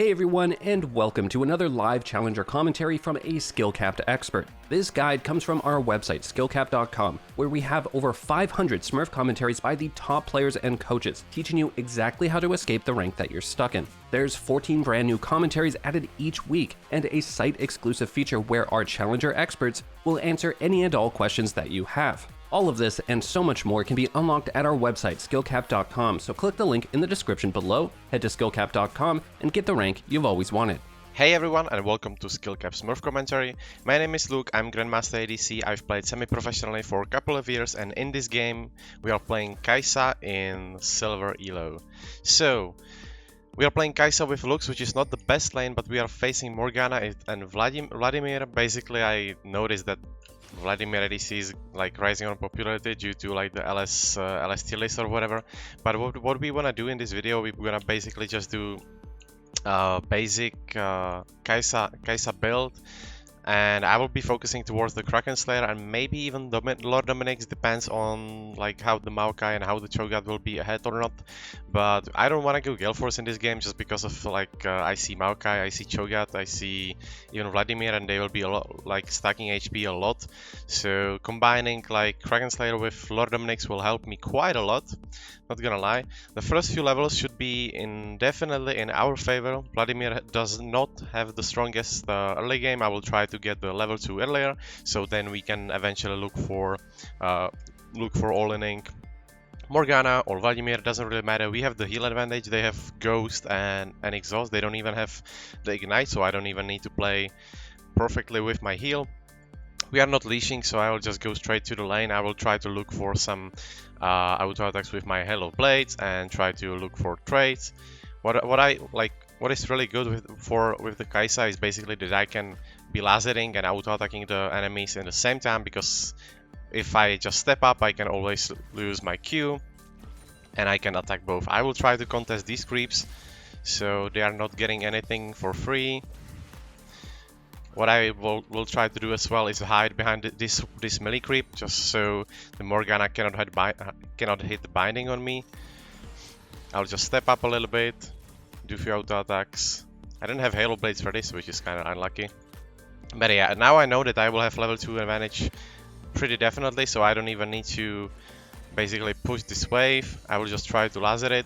Hey everyone, and welcome to another live challenger commentary from a SkillCapped expert. This guide comes from our website, SkillCapped.com, where we have over 500 Smurf commentaries by the top players and coaches, teaching you exactly how to escape the rank that you're stuck in. There's 14 brand new commentaries added each week, and a site-exclusive feature where our challenger experts will answer any and all questions that you have. All of this and so much more can be unlocked at our website, SkillCapped.com, so click the link in the description below, head to SkillCapped.com, and get the rank you've always wanted. Hey everyone, and welcome to SkillCapped Smurf commentary. My name is Luke, I'm Grandmaster ADC. I've played semi-professionally for a couple of years, and in this game we are playing Kaisa in Silver Elo. So, we are playing Kaisa with Lux, which is not the best lane, but we are facing Morgana and Vladimir. Basically, I noticed that Vladimir ADC is like rising on popularity due to like the LST list or whatever. But what we want to do in this video, we're gonna basically just do basic Kaisa build, and I will be focusing towards the Kraken Slayer and maybe even Lord Dominic's, depends on like how the Maokai and how the Cho'Gath will be ahead or not. But I don't want to go Gale Force in this game just because of like I see Maokai, I see Cho'Gath, I see even Vladimir, and they will be a lot like stacking HP a lot. So combining like Kraken Slayer with Lord Dominic's will help me quite a lot, not gonna lie. The first few levels should be definitely in our favor. Vladimir does not have the strongest early game. I will try to get the level 2 earlier, so then we can eventually look for all-inning Morgana or Vladimir. Doesn't really matter. We have the heal advantage. They have Ghost and Exhaust. They don't even have the Ignite, so I don't even need to play perfectly with my heal. We are not leashing, so I will just go straight to the lane. I will try to look for some auto attacks with my Halo Blades and try to look for trades. What is really good with the Kaisa is basically that I can be lasering and auto attacking the enemies in the same time, because if I just step up, I can always lose my Q and I can attack both. I will try to contest these creeps so they are not getting anything for free. What I will try to do as well is hide behind this melee creep, just so the Morgana cannot hit the binding on me. I'll just step up a little bit, do a few auto attacks. I don't have Halo Blades for this, which is kind of unlucky. But yeah, now I know that I will have level 2 advantage pretty definitely, so I don't even need to basically push this wave. I will just try to laser it.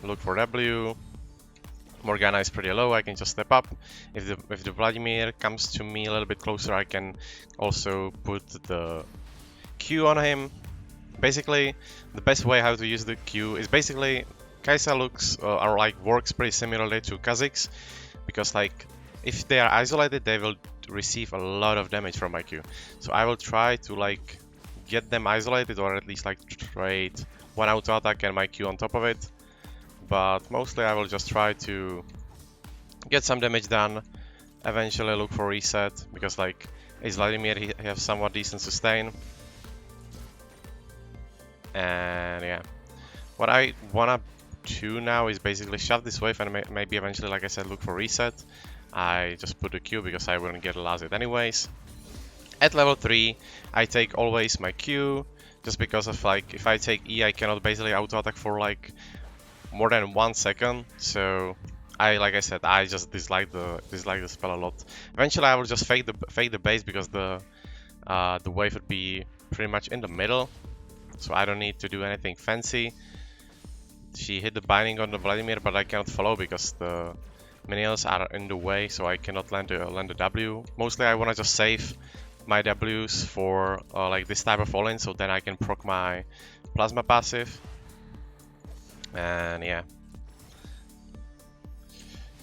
Look for W. Morgana is pretty low, I can just step up. If the Vladimir comes to me a little bit closer, I can also put the Q on him. Basically, the best way how to use the Q is basically Kaisa works pretty similarly to Kha'Zix, because like if they are isolated, they will receive a lot of damage from my Q. So I will try to like get them isolated, or at least like trade one auto attack and my Q on top of it. But mostly I will just try to get some damage done, eventually look for reset, because like as Vladimir, he has somewhat decent sustain. And yeah, what I wanna do now is basically shove this wave and maybe eventually, like I said, look for reset. I just put a Q because I wouldn't get a last hit anyways. At level 3, I take always my Q, just because of like if I take E, I cannot basically auto attack for like more than 1 second. So like I said, I just dislike the spell a lot. Eventually, I will just fake the base, because the wave would be pretty much in the middle, so I don't need to do anything fancy. She hit the binding on the Vladimir, but I cannot follow because the minions are in the way, so I cannot land the W. Mostly I want to just save my Ws for like this type of all-in, so then I can proc my plasma passive. And yeah,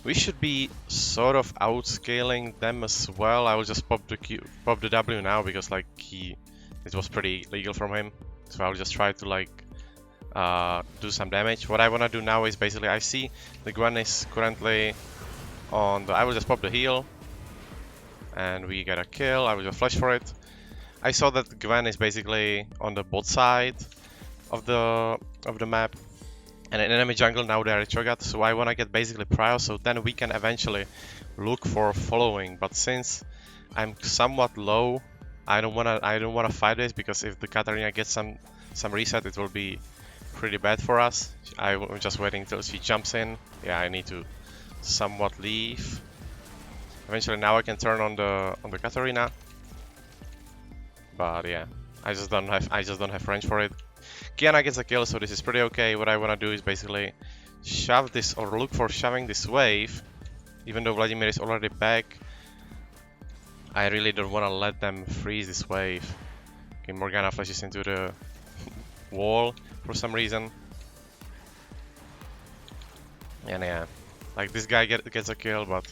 we should be sort of outscaling them as well. I will just pop the W now, because like it was pretty legal from him, so I will just try to like do some damage. What I want to do now is basically, I see the Gwen is currently on the, I will just pop the heal and we get a kill. I will just flash for it. I saw that Gwen is basically on the bot side of the map, and in enemy jungle now there is Cho'Gath, so I want to get basically prior, so then we can eventually look for following. But since I'm somewhat low, I don't wanna fight this, because if the Katarina gets some reset, it will be pretty bad for us. I'm just waiting till she jumps in. Yeah, I need to somewhat leave. Eventually now I can turn on the Katarina. But yeah, I just don't have range for it. Kiana gets a kill, so this is pretty okay. What I wanna do is basically shove this, or look for shoving this wave. Even though Vladimir is already back, I really don't wanna let them freeze this wave. Okay, Morgana flashes into the wall for some reason. And yeah, like this guy gets a kill, but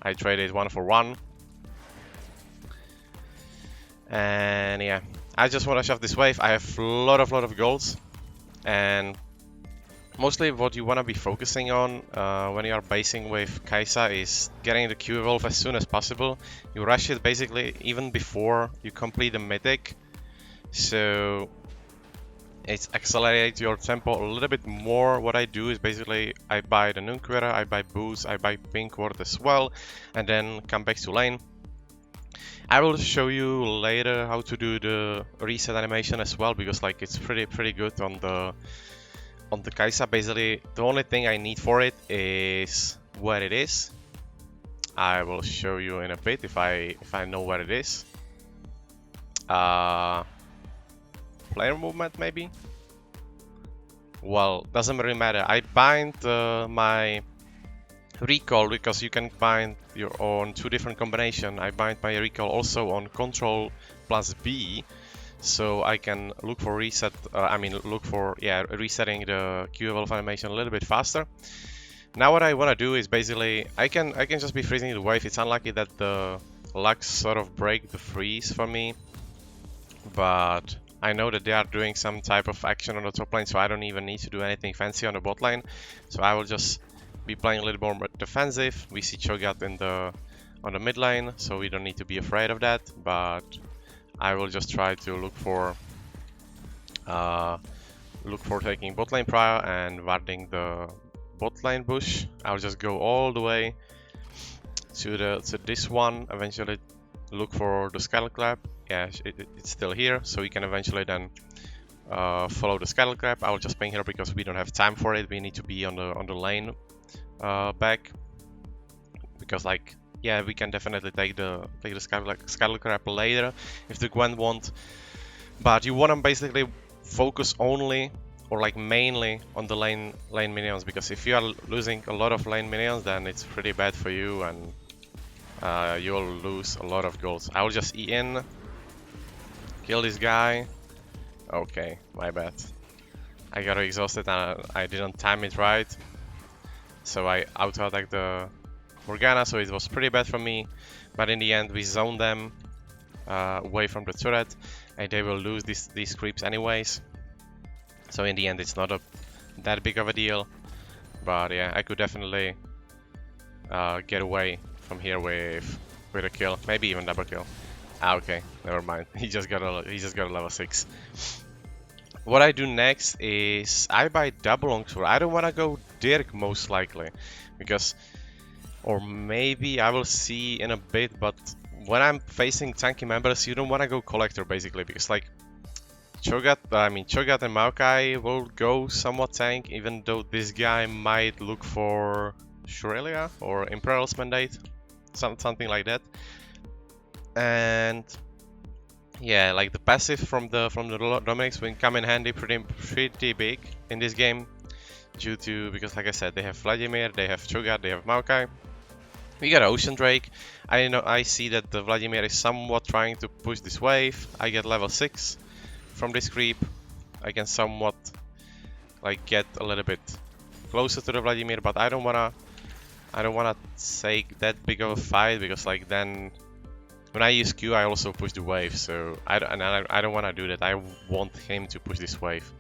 I traded 1 for 1. And yeah, I just want to shove this wave. I have a lot of golds, and mostly what you want to be focusing on when you are basing with Kaisa is getting the Q evolve as soon as possible. You rush it basically even before you complete the mythic, so it accelerates your tempo a little bit more. What I do is basically I buy the Nunquera, I buy boots, I buy pink ward as well, and then come back to lane. I will show you later how to do the reset animation as well, because like it's pretty good on the Kaisa. Basically, the only thing I need for it is where it is. I will show you in a bit if I know where it is. Player movement maybe. Well, doesn't really matter. I bind my recall because you can bind your own 2 different combination. I bind my recall also on control plus B, so I can look for reset. Look for resetting the Q evolve animation a little bit faster. Now what I want to do is basically I can just be freezing the wave. It's unlucky that the Lux sort of break the freeze for me, but I know that they are doing some type of action on the top lane, so I don't even need to do anything fancy on the bot lane. So I will just be playing a little more defensive. We see Cho'Gath on the mid lane, so we don't need to be afraid of that. But I will just try to look for taking bot lane prior and warding the bot lane bush. I'll just go all the way to this one. Eventually, look for the SkillCapped. Yeah, it's still here, so we can eventually then follow the SkillCapped. I will just ping here because we don't have time for it. We need to be on the lane back, because like yeah, we can definitely take the SkillCapped later if the Gwen won't. But you want to basically focus only or like mainly on the lane minions, because if you are losing a lot of lane minions, then it's pretty bad for you, and you'll lose a lot of golds. I will just E in, kill this guy. Okay, my bad. I got exhausted and I didn't time it right, so I auto-attacked the Morgana, so it was pretty bad for me. But in the end, we zoned them away from the turret, and they will lose these creeps anyways. So in the end, it's not that big of a deal. But yeah, I could definitely get away from here with a kill, maybe even double kill. Ah, okay, never mind. He just got a level 6. What I do next is I buy double longsword. I don't want to go Dirk most likely, because, or maybe I will see in a bit, but when I'm facing tanky members, you don't want to go collector basically, because like Cho'Gath and Maokai will go somewhat tank, even though this guy might look for Shurelia or Imperial's Mandate, something like that. And yeah, like the passive from the Dominics will come in handy pretty big in this game, because like I said, they have Vladimir, they have Cho'Gath, they have Maokai. We got Ocean Drake. I see that the Vladimir is somewhat trying to push this wave. I get level 6 from this creep. I can somewhat like get a little bit closer to the Vladimir, but I don't wanna take that big of a fight, because like then when I use Q, I also push the wave, so I don't want to do that. I want him to push this wave,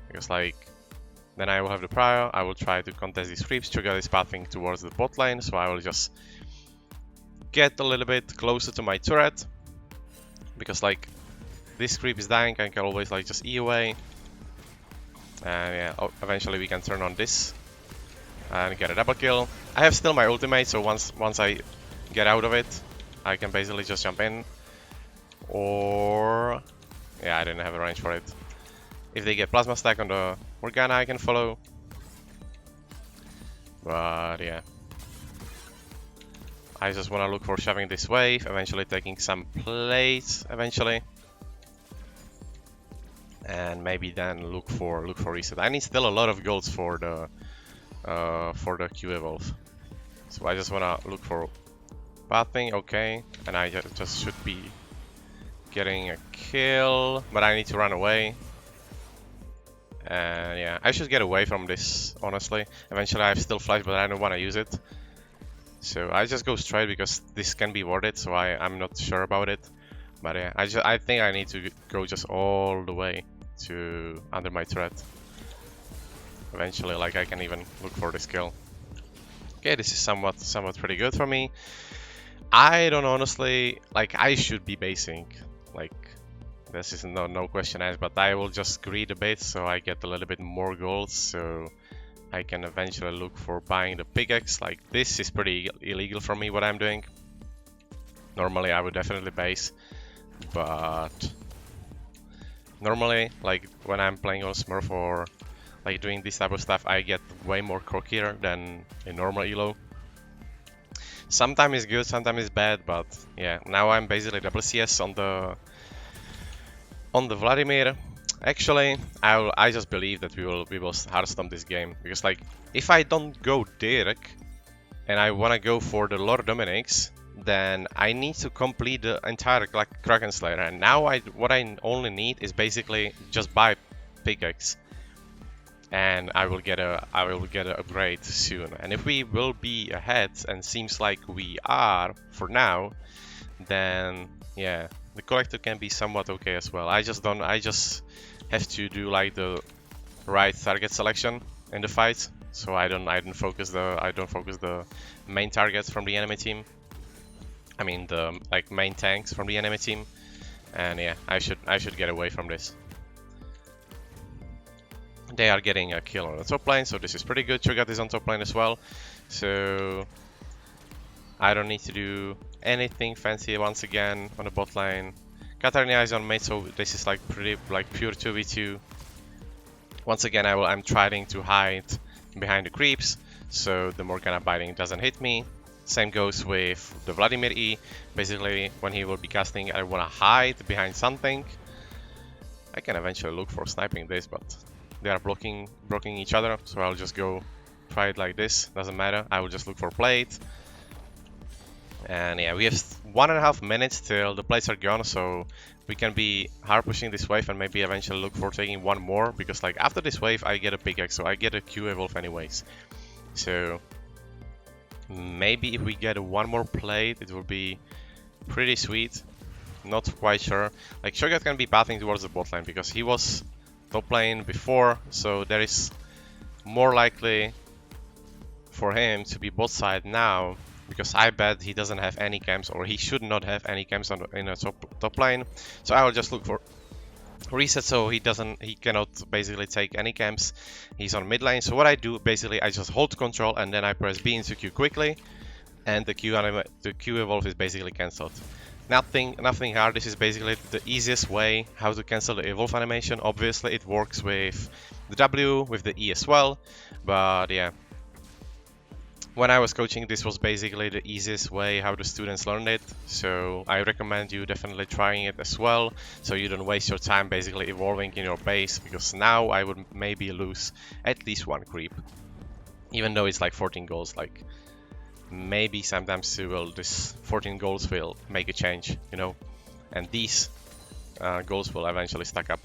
because like then I will have the prior. I will try to contest these creeps. Cho'Gath is pathing towards the bot lane, so I will just get a little bit closer to my turret, because like this creep is dying. I can always like just E away, and yeah, eventually we can turn on this and get a double kill. I have still my ultimate, so once I get out of it, I can basically just jump in, or yeah, I didn't have a range for it. If they get plasma stack on the Morgana, I can follow. But yeah, I just want to look for shoving this wave, eventually taking some plates eventually, and maybe then look for reset. I need still a lot of golds for the Q evolve, so I just want to look for pathing. Okay, and I just should be getting a kill, but I need to run away. And yeah, I should get away from this, honestly. Eventually I have still flash, but I don't want to use it. So I just go straight because this can be worth it, so I'm not sure about it. But yeah, I think I need to go just all the way to under my threat. Eventually, like, I can even look for this kill. Okay, this is somewhat pretty good for me. I don't honestly, like, I should be basing, like, this is no question asked, but I will just greed a bit so I get a little bit more gold, so I can eventually look for buying the pickaxe. Like, this is pretty illegal for me what I'm doing. Normally I would definitely base, but normally, like, when I'm playing on Smurf or like doing this type of stuff, I get way more cockier than in normal elo. Sometimes it's good, sometimes it's bad, but yeah, now I'm basically double CS on the Vladimir. Actually, I just believe that we will hardstomp this game, because like, if I don't go Dirk and I wanna go for the Lord Dominics, then I need to complete the entire Kraken Slayer, and now what I only need is basically just buy pickaxe, and I will get a upgrade soon. And if we will be ahead, and seems like we are for now, then yeah, the collector can be somewhat okay as well. I just have to do like the right target selection in the fight, so I don't focus the main targets from the enemy team. I mean the like main tanks from the enemy team, and yeah, I should get away from this. They are getting a kill on the top lane, so this is pretty good. Cho'Gath is on top lane as well, so I don't need to do anything fancy once again on the bot lane. Katarina is on mid, so this is like pretty like pure 2v2. Once again, I'm trying to hide behind the creeps, so the Morgana biting doesn't hit me. Same goes with the Vladimir E. Basically, when he will be casting, I want to hide behind something. I can eventually look for sniping this, but they are blocking each other, so I'll just go try it like this. Doesn't matter. I will just look for plate. And yeah, we have 1.5 minutes till the plates are gone, so we can be hard pushing this wave and maybe eventually look for taking one more, because like after this wave I get a pickaxe, so I get a Q evolve anyways. So maybe if we get one more plate, it will be pretty sweet. Not quite sure. Like, Cho'Gath can be pathing towards the bot lane because he was top lane before, so there is more likely for him to be bot side now, because I bet he doesn't have any camps, or he should not have any camps in a top lane. So I will just look for reset, so he cannot basically take any camps. He's on mid lane. So what I do, basically, I just hold control and then I press B into Q quickly, and the Q evolve is basically cancelled. Nothing hard. This is basically the easiest way how to cancel the evolve animation. Obviously, it works with the W, with the E as well, but yeah. When I was coaching, this was basically the easiest way how the students learned it, so I recommend you definitely trying it as well, so you don't waste your time basically evolving in your base, because now I would maybe lose at least one creep, even though it's like 14 goals. Like, maybe sometimes this 14 goals will make a change, you know, and these goals will eventually stack up.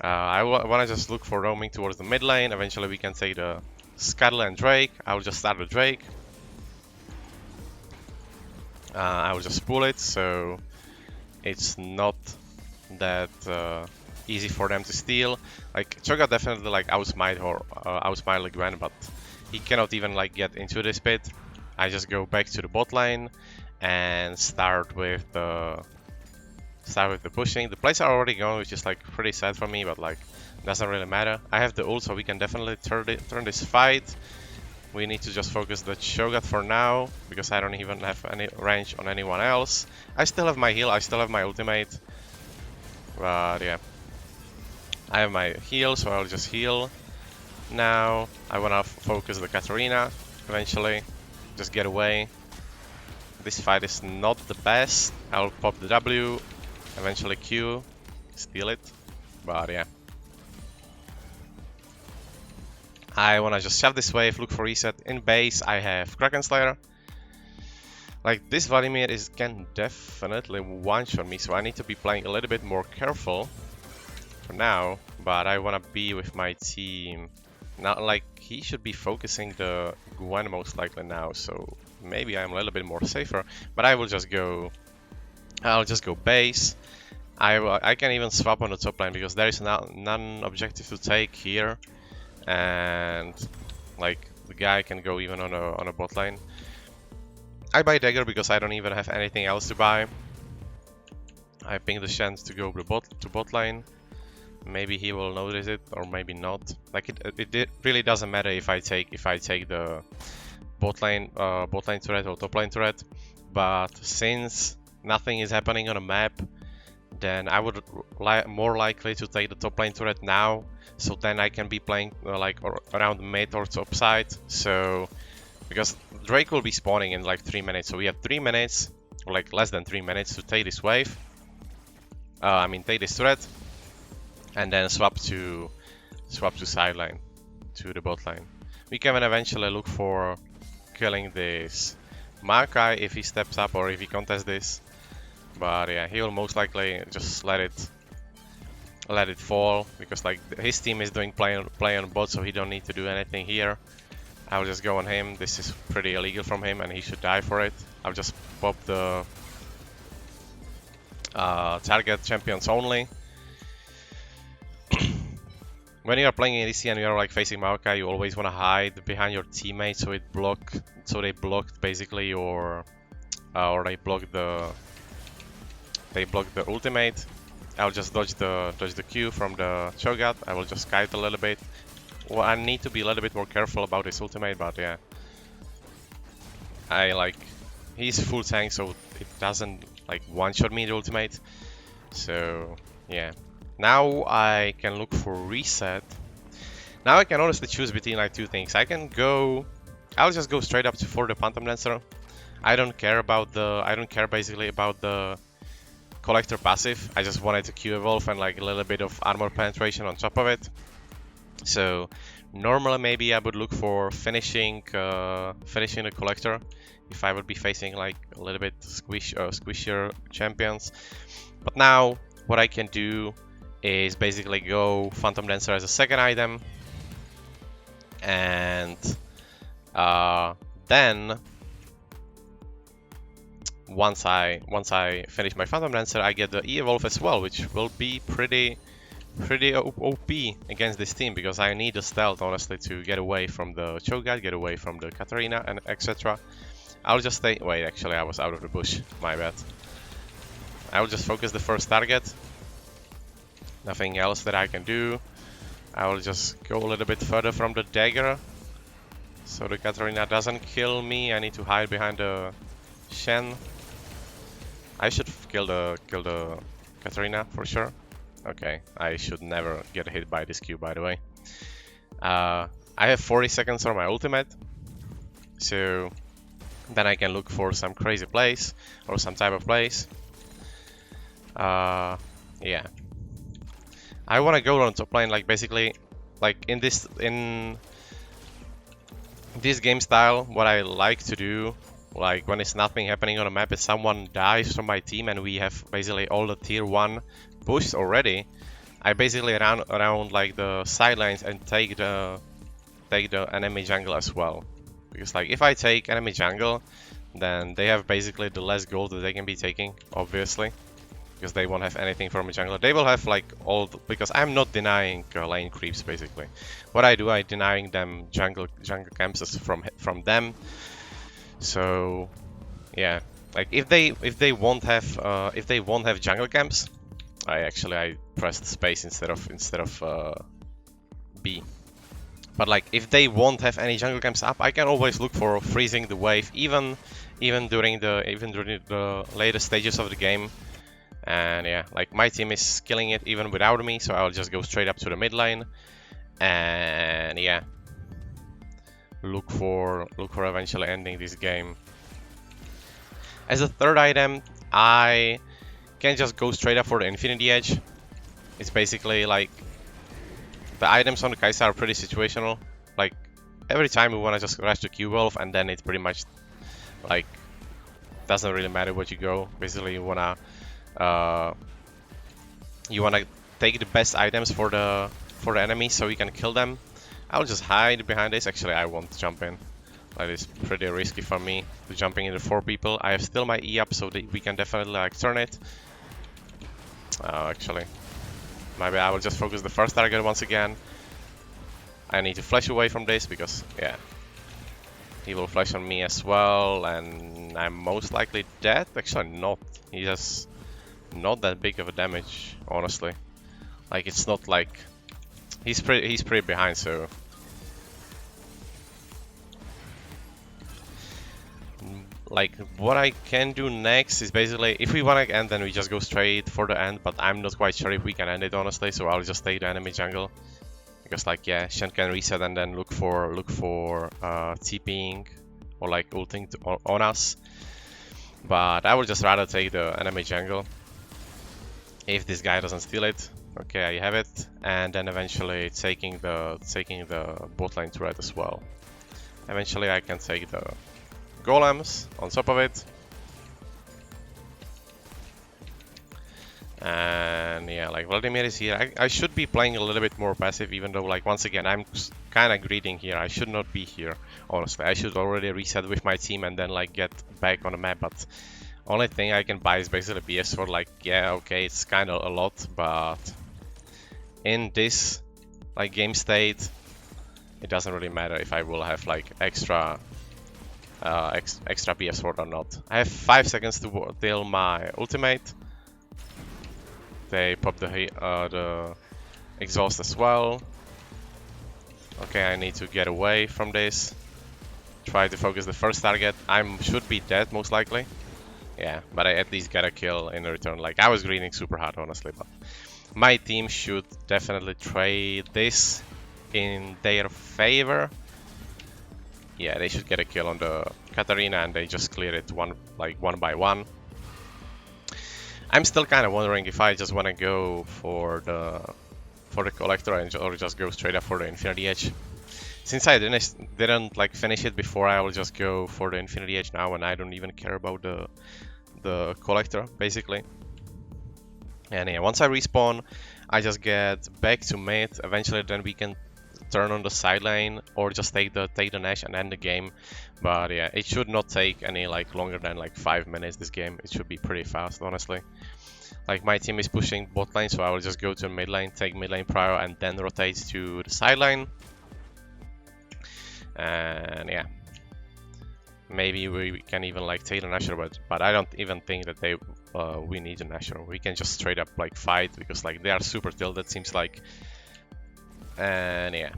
I want to just look for roaming towards the mid lane. Eventually we can take the Scuttle and Drake. I will just start with Drake. I will just pull it, so it's not that easy for them to steal. Like, Cho'Gath definitely like outsmite the Gwen, but he cannot even like get into this pit. I just go back to the bot lane and start with the pushing. The plays are already gone, which is like pretty sad for me, but like doesn't really matter. I have the ult, so we can definitely turn this fight. We need to just focus the Cho'Gath for now, because I don't even have any range on anyone else. I still have my heal, I still have my ultimate, but yeah. I have my heal, so I'll just heal. Now I wanna focus the Katarina eventually. Just get away. This fight is not the best. I'll pop the W, eventually Q, steal it. But yeah. I wanna just shove this wave, look for reset. In base I have Kraken Slayer. Like, this Vladimir can definitely one-shot me, so I need to be playing a little bit more careful for now. But I wanna be with my team. Not like, he should be focusing the Gwen most likely now, so maybe I'm a little bit more safer. But I will just go, I'll just go base. I can even swap on the top lane because there is none objective to take here, and like the guy can go even on a bot lane. I buy dagger because I don't even have anything else to buy. I ping the Shen to go to bot lane. Maybe he will notice it, or maybe not. Like it really doesn't matter if I take the bot lane turret or top lane turret. But since nothing is happening on a map, then I would more likely to take the top lane turret now. So then I can be playing like around mid or top side. So because Drake will be spawning in like 3 minutes, so we have 3 minutes, or like less than 3 minutes to take this wave. Take this turret, and then swap to sideline, to the bot lane. We can eventually look for killing this Maokai if he steps up or if he contests this. But yeah, he will most likely just let it fall because like his team is doing play on bot, so he don't need to do anything here. I'll just go on him. This is pretty illegal from him, and he should die for it. I'll just pop the target champions only. When you are playing ADC and you are like facing Maokai, you always want to hide behind your teammates so they block basically your or they block the ultimate. I'll just dodge the Q from the Cho'Gath. I will just kite a little bit. Well, I need to be a little bit more careful about his ultimate, but yeah. He's full tank, so it doesn't like one-shot me the ultimate. So yeah. Now I can look for reset. Now I can honestly choose between like two things. I'll just go straight up for the Phantom Dancer. I don't care basically about the Collector passive. I just wanted to Q evolve and like a little bit of armor penetration on top of it. So normally maybe I would look for finishing the Collector if I would be facing like a little bit squishier champions. But now what I can do is basically go Phantom Dancer as a second item, and then once I finish my Phantom Dancer, I get the E-Evolve as well, which will be pretty OP against this team, because I need the stealth honestly to get away from the Cho'Gath, get away from the Katarina, and etc. I'll just stay. Wait, actually I was out of the bush, my bad. I will just focus the first target. Nothing else that I can do. I will just go a little bit further from the dagger, so the Katarina doesn't kill me. I need to hide behind the Shen. I should kill the Katarina for sure. Okay, I should never get hit by this Q, by the way. I have 40 seconds on my ultimate, so then I can look for some crazy plays or some type of plays. Yeah. I want to go on top lane, like basically, like in this game style, what I like to do, like when it's nothing happening on a map, is someone dies from my team and we have basically all the tier 1 pushed already. I basically run around like the sidelines and take the enemy jungle as well, because like if I take enemy jungle, then they have basically the less gold that they can be taking, obviously, because they won't have anything from a jungler. They will have like all because I'm not denying lane creeps basically. What I do, I denying them jungle camps from them. So yeah, like if they won't have jungle camps, I pressed space instead of B. But like if they won't have any jungle camps up, I can always look for freezing the wave, even during the later stages of the game. And yeah, like my team is killing it even without me, so I'll just go straight up to the mid lane. And yeah, look for eventually ending this game. As a third item, I can just go straight up for the Infinity Edge. It's basically like the items on the Kaisa are pretty situational. Like every time we want to just rush to Q-Wolf, and then it's pretty much like doesn't really matter what you go. Basically, you wanna take the best items for the enemy so you can kill them. I'll just hide behind this. Actually, I won't jump in. That is pretty risky for me to jumping into 4 people. I have still my E up, so that we can definitely like turn it. Actually, maybe I will just focus the first target once again. I need to flash away from this because yeah, he will flash on me as well, and I'm most likely dead. Actually, not. He has not that big of a damage, honestly. Like it's not like he's pretty behind, so. Like what I can do next is basically if we want to end, then we just go straight for the end, but I'm not quite sure if we can end it honestly, so I'll just take the enemy jungle because like yeah, Shen can reset and then look for TPing or like ulting on us, but I would just rather take the enemy jungle if this guy doesn't steal it. Okay, I have it, and then eventually taking the bot lane turret as well. Eventually I can take the golems on top of it, and yeah, like Vladimir is here. I should be playing a little bit more passive, even though like once again I'm kind of greeting here. I should not be here, honestly. I should already reset with my team and then like get back on the map, but only thing I can buy is basically BS for like yeah, okay, it's kind of a lot, but in this like game state it doesn't really matter if I will have like extra PS sword or not. I have 5 seconds to deal my ultimate. They pop the exhaust as well. Okay, I need to get away from this. Try to focus the first target. I should be dead most likely. Yeah, but I at least get a kill in return. Like I was greening super hard honestly, but my team should definitely trade this in their favor. Yeah, they should get a kill on the Katarina and they just clear it one by one. I'm still kind of wondering if I just want to go for the collector or just go straight up for the Infinity Edge. Since I didn't like finish it before, I will just go for the Infinity Edge now, and I don't even care about the collector basically. And yeah, once I respawn, I just get back to mid. Eventually, then we can turn on the side lane or just take the Nash and end the game. But yeah, it should not take any like longer than like 5 minutes. This game, it should be pretty fast, honestly. Like my team is pushing bot lane, so I will just go to mid lane, take mid lane prior, and then rotate to the side lane. And yeah, maybe we can even like take the Nasher, but I don't even think that we need a Nasher. We can just straight up like fight because like they are super tilted, seems like. And yeah,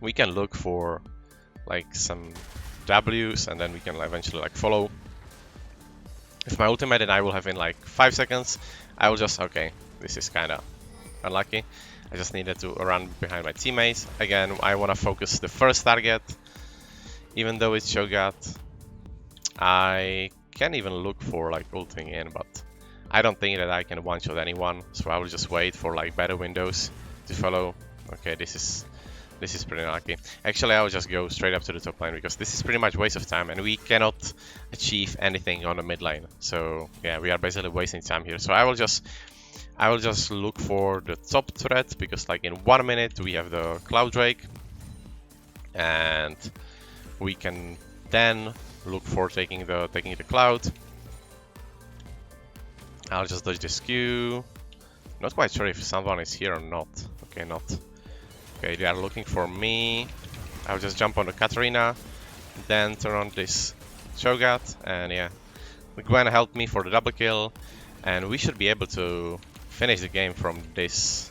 we can look for like some W's and then we can eventually like follow. If my ultimate and I will have in like 5 seconds, I will just, okay, this is kind of unlucky. I just needed to run behind my teammates. Again, I want to focus the first target, even though it's Shogat. I can even look for like ulting in, but I don't think that I can one-shot anyone, so I will just wait for like better windows to follow. Okay, this is pretty unlucky. Actually, I will just go straight up to the top lane because this is pretty much waste of time and we cannot achieve anything on the mid lane. So yeah, we are basically wasting time here. So I will just look for the top threat because like in 1 minute we have the Cloud Drake and we can then look for taking the Cloud. I'll just dodge this Q. Not quite sure if someone is here or not. Okay, not. Okay, they are looking for me. I'll just jump on the Katarina, then turn on this Shogat, and yeah, Gwen helped me for the double kill, and we should be able to finish the game from this,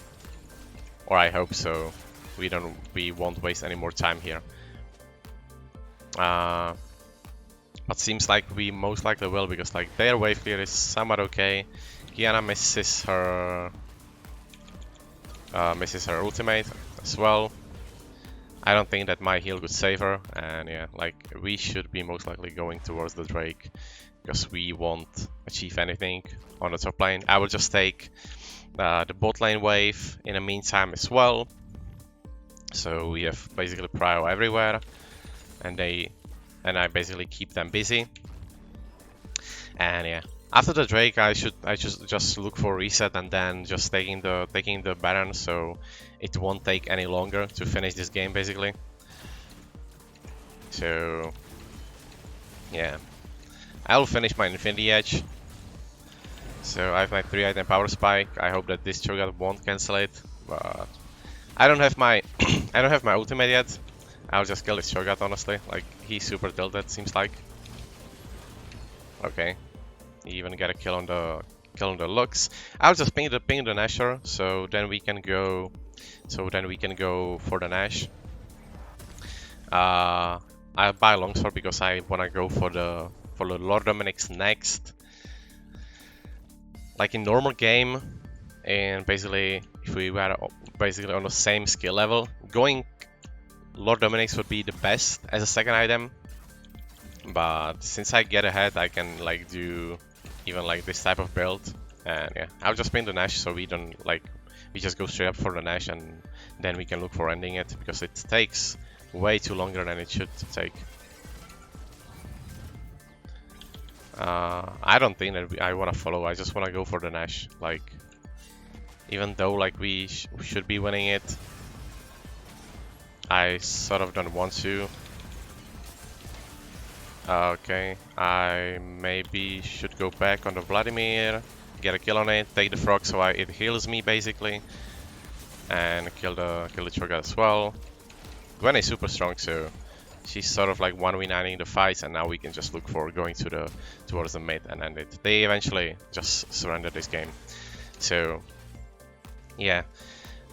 or I hope so. We won't waste any more time here. but seems like we most likely will, because like their wave clear is somewhat okay. Kiana misses her ultimate as well. I don't think that my heal could save her, and yeah, like we should be most likely going towards the Drake because we won't achieve anything on the top lane. I will just take the bot lane wave in the meantime as well. So we have basically prio everywhere, and I basically keep them busy. And yeah, after the Drake, I just look for reset and then just taking the Baron, so it won't take any longer to finish this game basically. So yeah, I'll finish my Infinity Edge. So I have my 3-item power spike. I hope that this Cho'Gath won't cancel it, but I don't have my I don't have my ultimate yet. I'll just kill this Cho'Gath honestly. Like he's super tilted, seems like. Okay, he even got a kill on the Lux. I'll just ping the Nashor, so then we can go for the Nash. I'll buy Longsword because I wanna go for the Lord Dominic's next. Like in normal game, and basically if we were basically on the same skill level, going Lord Dominic's would be the best as a second item. But since I get ahead, I can like do even like this type of build, and yeah, I'll just ping the Nash so we don't like we just go straight up for the Nash, and then we can look for ending it because it takes way too longer than it should take. I don't think that I want to follow. I just want to go for the Nash. Like, even though like we should be winning it, I sort of don't want to. Okay, I maybe should go back on the Vladimir, get a kill on it, take the frog so it heals me basically, and kill the Cho'Gath as well. Gwen is super strong, so she's sort of like 1v9ing the fights, and now we can just look for going towards the mid and end it. They eventually just surrender this game. So yeah,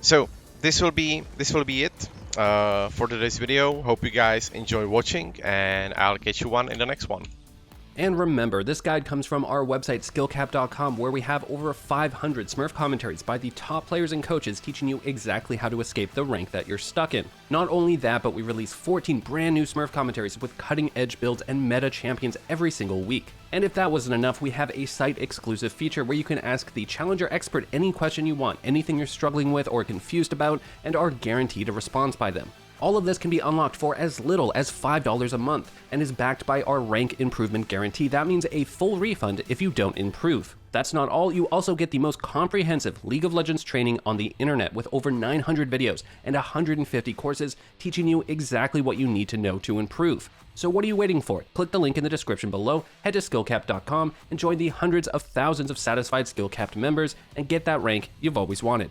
so this will be it for today's video. Hope you guys enjoy watching, and I'll catch you in the next one. And remember, this guide comes from our website SkillCapped.com, where we have over 500 Smurf commentaries by the top players and coaches teaching you exactly how to escape the rank that you're stuck in. Not only that, but we release 14 brand new Smurf commentaries with cutting edge builds and meta champions every single week. And if that wasn't enough, we have a site exclusive feature where you can ask the Challenger expert any question you want, anything you're struggling with or confused about, and are guaranteed a response by them. All of this can be unlocked for as little as $5 a month and is backed by our rank improvement guarantee. That means a full refund if you don't improve. That's not all, you also get the most comprehensive League of Legends training on the internet with over 900 videos and 150 courses teaching you exactly what you need to know to improve. So what are you waiting for? Click the link in the description below, head to SkillCapped.com and join the hundreds of thousands of satisfied SkillCapped members and get that rank you've always wanted.